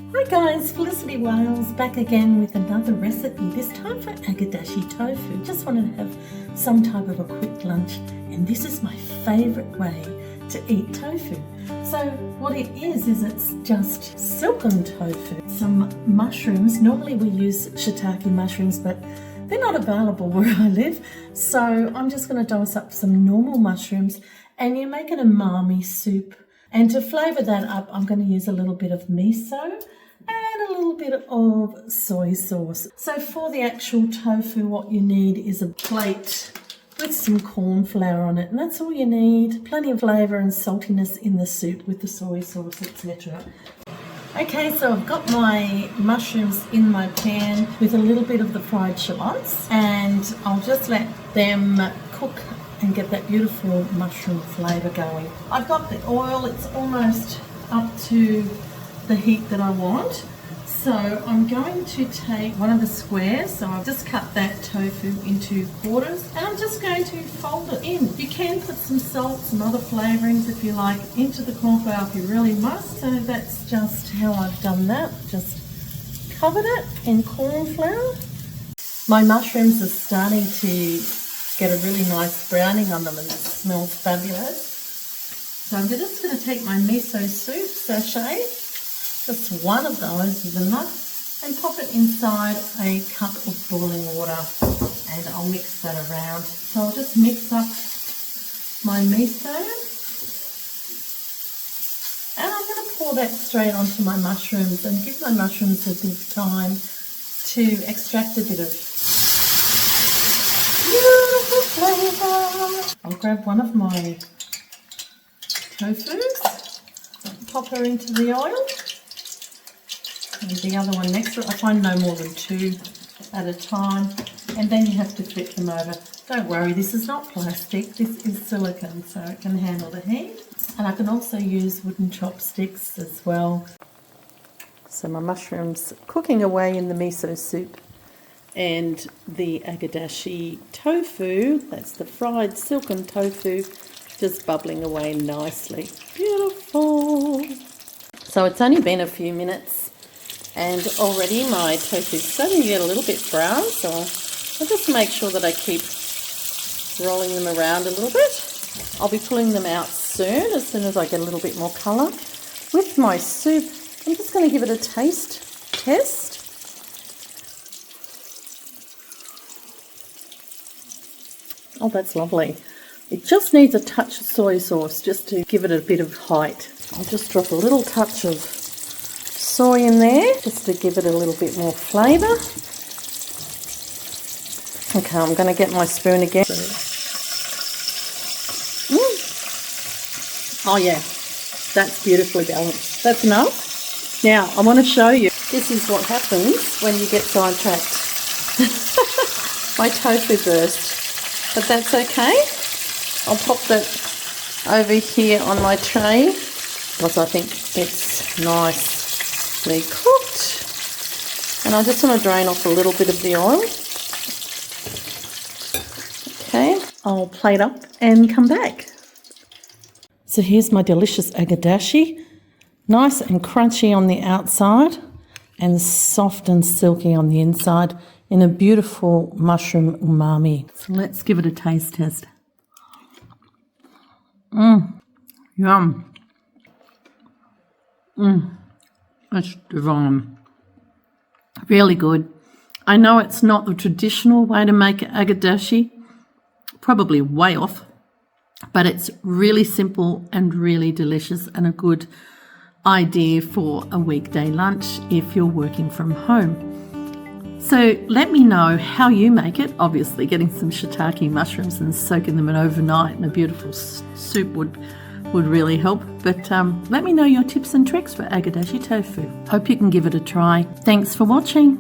Hi guys, Felicity Wales back again with another recipe, this time for Agedashi Tofu. Just wanted to have some type of a quick lunch, and this is my favourite way to eat tofu. So what it is it's just silken tofu. Some mushrooms, normally we use shiitake mushrooms, but they're not available where I live. So I'm just going to dose up some normal mushrooms, and you make an umami soup. And to flavour that up, I'm going to use a little bit of miso and a little bit of soy sauce. So for the actual tofu, what you need is a plate with some cornflour on it, and that's all you need. Plenty of flavour and saltiness in the soup with the soy sauce, etc. Okay, so I've got my mushrooms in my pan with a little bit of the fried shallots, and I'll just let them cook and get that beautiful mushroom flavour going. I've got the oil, it's almost up to the heat that I want. So I'm going to take one of the squares, so I've just cut that tofu into quarters, and I'm just going to fold it in. You can put some salt, some other flavourings if you like, into the cornflour if you really must. So that's just how I've done that. Just covered it in cornflour. My mushrooms are starting to get a really nice browning on them, and it smells fabulous. So I'm just going to take my miso soup sachet, just one of those is enough, and pop it inside a cup of boiling water, and I'll mix that around. So I'll just mix up my miso, and I'm going to pour that straight onto my mushrooms and give my mushrooms a bit of time to extract a bit of beautiful flavour. I'll grab one of my tofus, pop her into the oil, and the other one next to it. I find no more than 2 at a time, and then you have to flip them over. Don't worry, this is not plastic, this is silicone, so it can handle the heat. And I can also use wooden chopsticks as well. So my mushrooms cooking away in the miso soup, and the Agedashi tofu, that's the fried silken tofu, just bubbling away nicely. Beautiful. So it's only been a few minutes, and already my tofu is starting to get a little bit brown, so I'll just make sure that I keep rolling them around a little bit. I'll be pulling them out soon as I get a little bit more colour. With my soup, I'm just going to give it a taste test. Oh, that's lovely. It just needs a touch of soy sauce just to give it a bit of height. I'll just drop a little touch of soy in there just to give it a little bit more flavour. Okay, I'm going to get my spoon again. Oh yeah, that's beautifully balanced. That's enough. Now, I want to show you. This is what happens when you get sidetracked. My tofu burst. But that's okay. I'll pop that over here on my tray because I think it's nicely cooked. And I just want to drain off a little bit of the oil. Okay, I'll plate up and come back. So here's my delicious Agedashi. Nice and crunchy on the outside and soft and silky on the inside, in a beautiful mushroom umami. So let's give it a taste test. Yum. That's divine. Really good. I know it's not the traditional way to make Agedashi, probably way off, but it's really simple and really delicious, and a good idea for a weekday lunch if you're working from home. So let me know how you make it. Obviously, getting some shiitake mushrooms and soaking them in overnight in a beautiful soup would really help. But let me know your tips and tricks for Agedashi tofu. Hope you can give it a try. Thanks for watching.